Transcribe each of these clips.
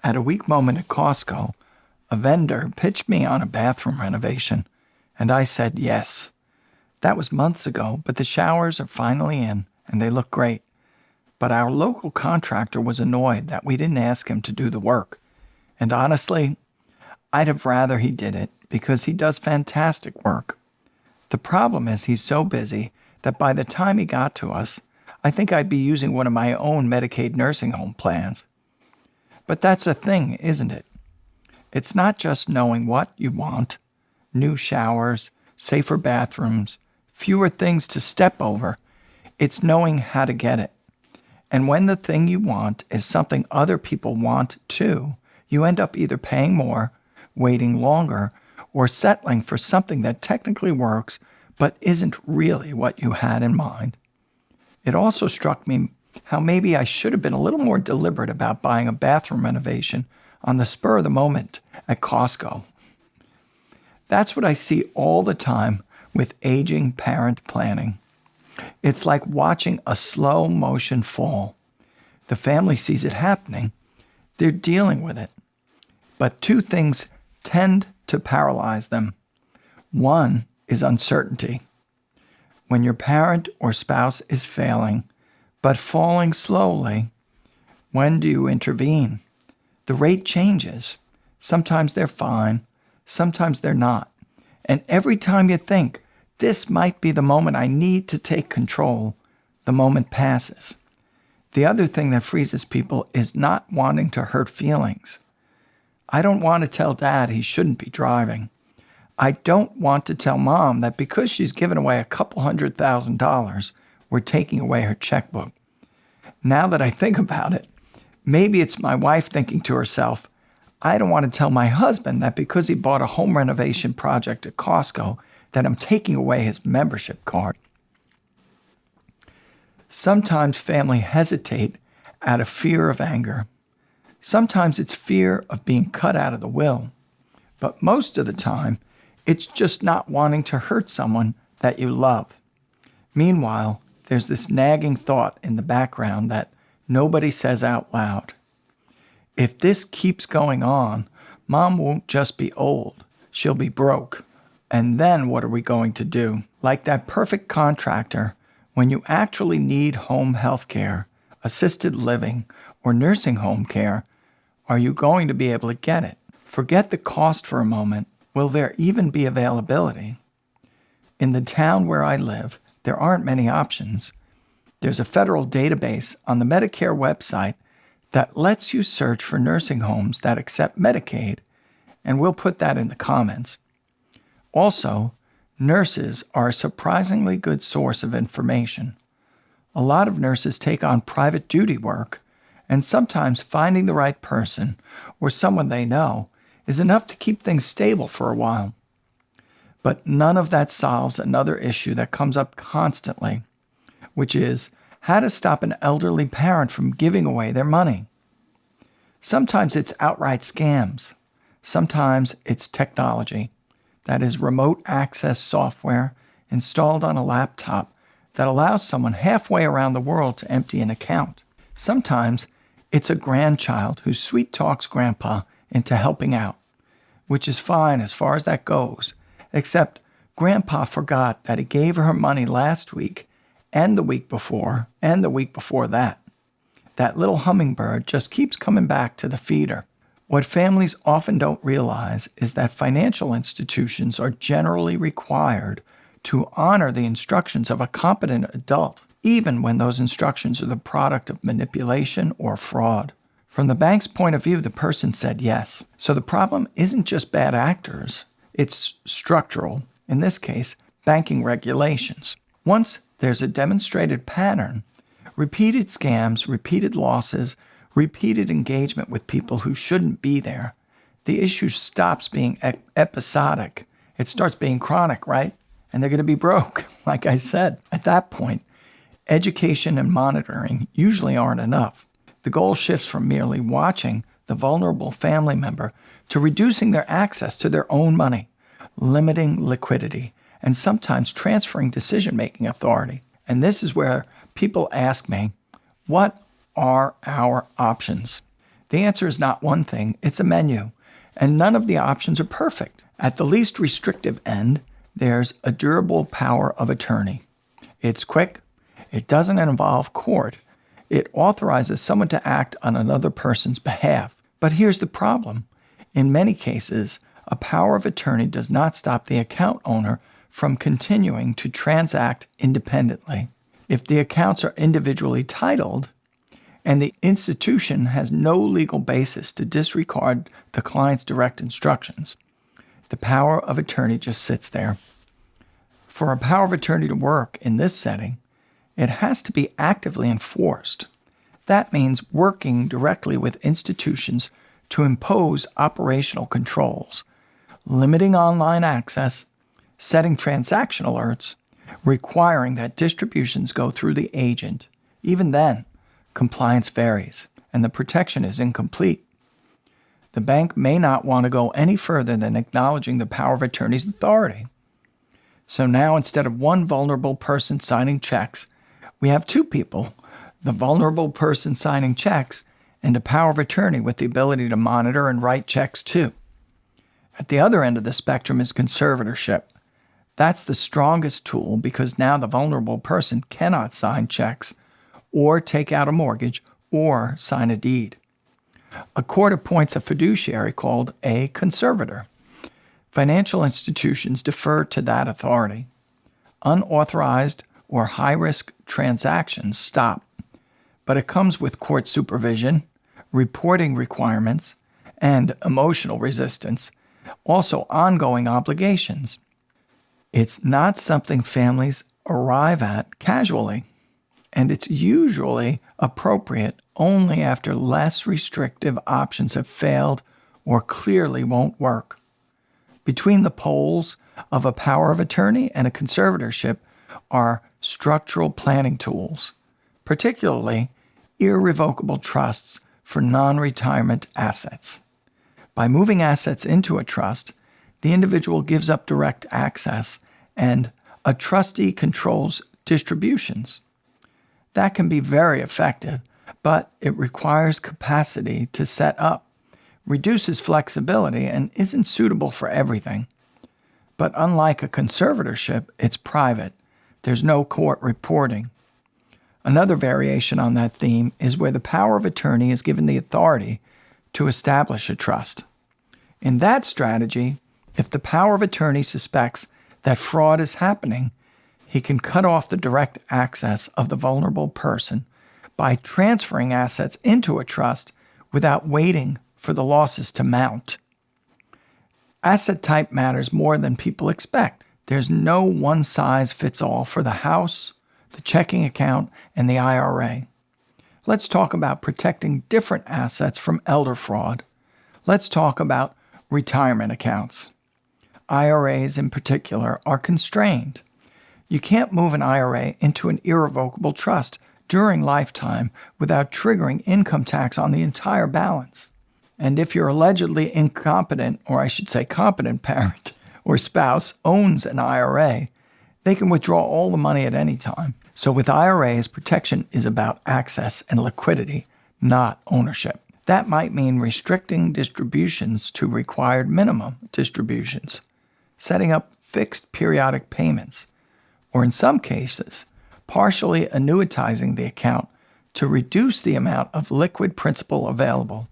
At a weak moment at Costco, a vendor pitched me on a bathroom renovation, and I said yes. That was months ago, but the showers are finally in, and they look great. But our local contractor was annoyed that we didn't ask him to do the work. And honestly, I'd have rather he did it because he does fantastic work. The problem is he's so busy that by the time he got to us, I think I'd be using one of my own Medicaid nursing home plans. But that's the thing, isn't it? It's not just knowing what you want, new showers, safer bathrooms, fewer things to step over. It's knowing how to get it. And when the thing you want is something other people want too, you end up either paying more, waiting longer, or settling for something that technically works but isn't really what you had in mind. It also struck me how maybe I should have been a little more deliberate about buying a bathroom renovation on the spur of the moment at Costco. That's what I see all the time with aging parent planning. It's like watching a slow motion fall. The family sees it happening. They're dealing with it. But two things tend to paralyze them. One is uncertainty. When your parent or spouse is failing, but falling slowly, when do you intervene? The rate changes. Sometimes they're fine, sometimes they're not. And every time you think, this might be the moment I need to take control, the moment passes. The other thing that freezes people is not wanting to hurt feelings. I don't want to tell Dad he shouldn't be driving. I don't want to tell Mom that because she's given away a couple $100,000, we're taking away her checkbook. Now that I think about it, maybe it's my wife thinking to herself, I don't want to tell my husband that because he bought a home renovation project at Costco that I'm taking away his membership card. Sometimes family hesitate out of fear of anger. Sometimes it's fear of being cut out of the will. But most of the time, it's just not wanting to hurt someone that you love. Meanwhile, there's this nagging thought in the background that nobody says out loud. If this keeps going on, Mom won't just be old, she'll be broke. And then what are we going to do? Like that perfect contractor, when you actually need home health care, assisted living, or nursing home care, are you going to be able to get it? Forget the cost for a moment. Will there even be availability? In the town where I live, there aren't many options. There's a federal database on the Medicare website that lets you search for nursing homes that accept Medicaid, and we'll put that in the comments. Also, nurses are a surprisingly good source of information. A lot of nurses take on private duty work, and sometimes finding the right person or someone they know is enough to keep things stable for a while. But none of that solves another issue that comes up constantly, which is how to stop an elderly parent from giving away their money. Sometimes it's outright scams. Sometimes it's technology. That is remote access software installed on a laptop that allows someone halfway around the world to empty an account. Sometimes it's a grandchild who sweet talks grandpa into helping out, which is fine as far as that goes, except grandpa forgot that he gave her money last week and the week before and the week before that. That little hummingbird just keeps coming back to the feeder. What families often don't realize is that financial institutions are generally required to honor the instructions of a competent adult, even when those instructions are the product of manipulation or fraud. From the bank's point of view, the person said yes. So the problem isn't just bad actors, it's structural, in this case, banking regulations. Once there's a demonstrated pattern, repeated scams, repeated losses, repeated engagement with people who shouldn't be there, the issue stops being episodic. It starts being chronic, right? And they're going to be broke, like I said. At that point, education and monitoring usually aren't enough. The goal shifts from merely watching the vulnerable family member to reducing their access to their own money, limiting liquidity, and sometimes transferring decision-making authority. And this is where people ask me, what are our options? The answer is not one thing, it's a menu, and none of the options are perfect. At the least restrictive end, there's a durable power of attorney. It's quick, it doesn't involve court, it authorizes someone to act on another person's behalf. But here's the problem. In many cases, a power of attorney does not stop the account owner from continuing to transact independently. If the accounts are individually titled, and the institution has no legal basis to disregard the client's direct instructions, the power of attorney just sits there. For a power of attorney to work in this setting, it has to be actively enforced. That means working directly with institutions to impose operational controls, limiting online access, setting transaction alerts, requiring that distributions go through the agent. Even then, compliance varies, and the protection is incomplete. The bank may not want to go any further than acknowledging the power of attorney's authority. So now, instead of one vulnerable person signing checks, we have two people, the vulnerable person signing checks and a power of attorney with the ability to monitor and write checks too. At the other end of the spectrum is conservatorship. That's the strongest tool because now the vulnerable person cannot sign checks or take out a mortgage or sign a deed. A court appoints a fiduciary called a conservator. Financial institutions defer to that authority. Unauthorized or high-risk transactions stop, but it comes with court supervision, reporting requirements, and emotional resistance, also ongoing obligations. It's not something families arrive at casually, and it's usually appropriate only after less restrictive options have failed or clearly won't work. Between the poles of a power of attorney and a conservatorship are structural planning tools, particularly irrevocable trusts for non-retirement assets. By moving assets into a trust, the individual gives up direct access and a trustee controls distributions. That can be very effective, but it requires capacity to set up, reduces flexibility, and isn't suitable for everything. But unlike a conservatorship, it's private. There's no court reporting. Another variation on that theme is where the power of attorney is given the authority to establish a trust. In that strategy, if the power of attorney suspects that fraud is happening, he can cut off the direct access of the vulnerable person by transferring assets into a trust without waiting for the losses to mount. Asset type matters more than people expect. There's no one-size-fits-all for the house, the checking account, and the IRA. Let's talk about protecting different assets from elder fraud. Let's talk about retirement accounts. IRAs in particular are constrained. You can't move an IRA into an irrevocable trust during lifetime without triggering income tax on the entire balance. And if your allegedly incompetent, or I should say competent parent or spouse owns an IRA, they can withdraw all the money at any time. So with IRAs, protection is about access and liquidity, not ownership. That might mean restricting distributions to required minimum distributions, setting up fixed periodic payments, or in some cases, partially annuitizing the account to reduce the amount of liquid principal available.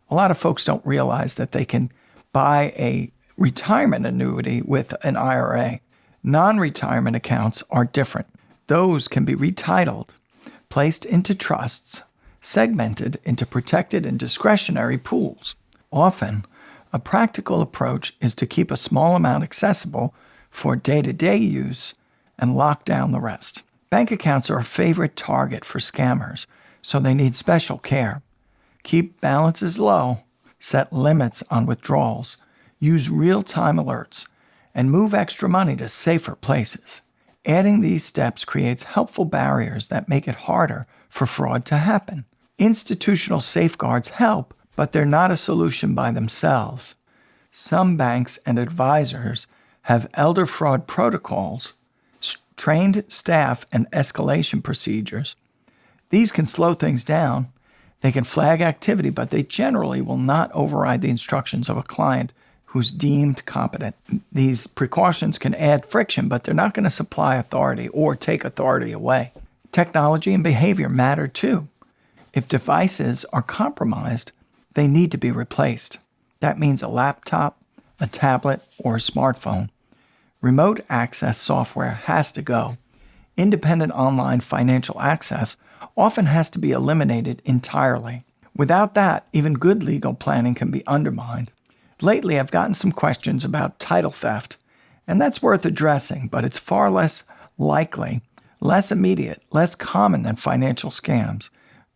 A lot of folks don't realize that they can buy a retirement annuity with an IRA. Non-retirement accounts are different. Those can be retitled, placed into trusts, segmented into protected and discretionary pools. Often, a practical approach is to keep a small amount accessible for day-to-day use and lock down the rest. Bank accounts are a favorite target for scammers, so they need special care. Keep balances low, set limits on withdrawals, use real-time alerts, and move extra money to safer places. Adding these steps creates helpful barriers that make it harder for fraud to happen. Institutional safeguards help, but they're not a solution by themselves. Some banks and advisors have elder fraud protocols, trained staff, and escalation procedures. These can slow things down, They can flag activity, but they generally will not override the instructions of a client who's deemed competent. These precautions can add friction, but they're not going to supply authority or take authority away. Technology and behavior matter too. If devices are compromised, they need to be replaced. That means a laptop, a tablet, or a smartphone. Remote access software has to go. Independent online financial access often has to be eliminated entirely. Without that, even good legal planning can be undermined. Lately, I've gotten some questions about title theft, and that's worth addressing, but it's far less likely, less immediate, less common than financial scams.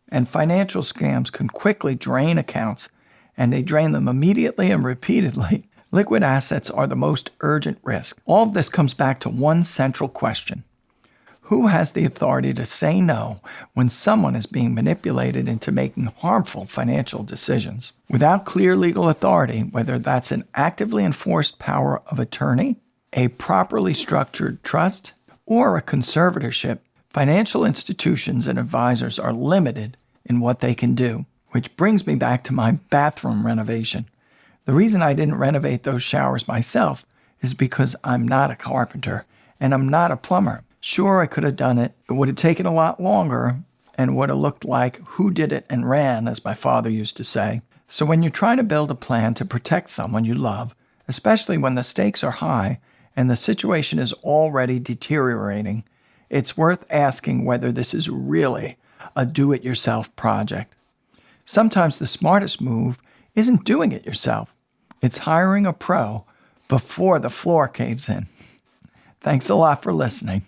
And financial scams can quickly drain accounts, and they drain them immediately and repeatedly. Liquid assets are the most urgent risk. All of this comes back to one central question. Who has the authority to say no when someone is being manipulated into making harmful financial decisions? Without clear legal authority, whether that's an actively enforced power of attorney, a properly structured trust, or a conservatorship, financial institutions and advisors are limited in what they can do. Which brings me back to my bathroom renovation. The reason I didn't renovate those showers myself is because I'm not a carpenter and I'm not a plumber. Sure, I could have done it. It would have taken a lot longer and would have looked like who did it and ran, as my father used to say. So when you're trying to build a plan to protect someone you love, especially when the stakes are high and the situation is already deteriorating, it's worth asking whether this is really a do-it-yourself project. Sometimes the smartest move isn't doing it yourself. It's hiring a pro before the floor caves in. Thanks a lot for listening.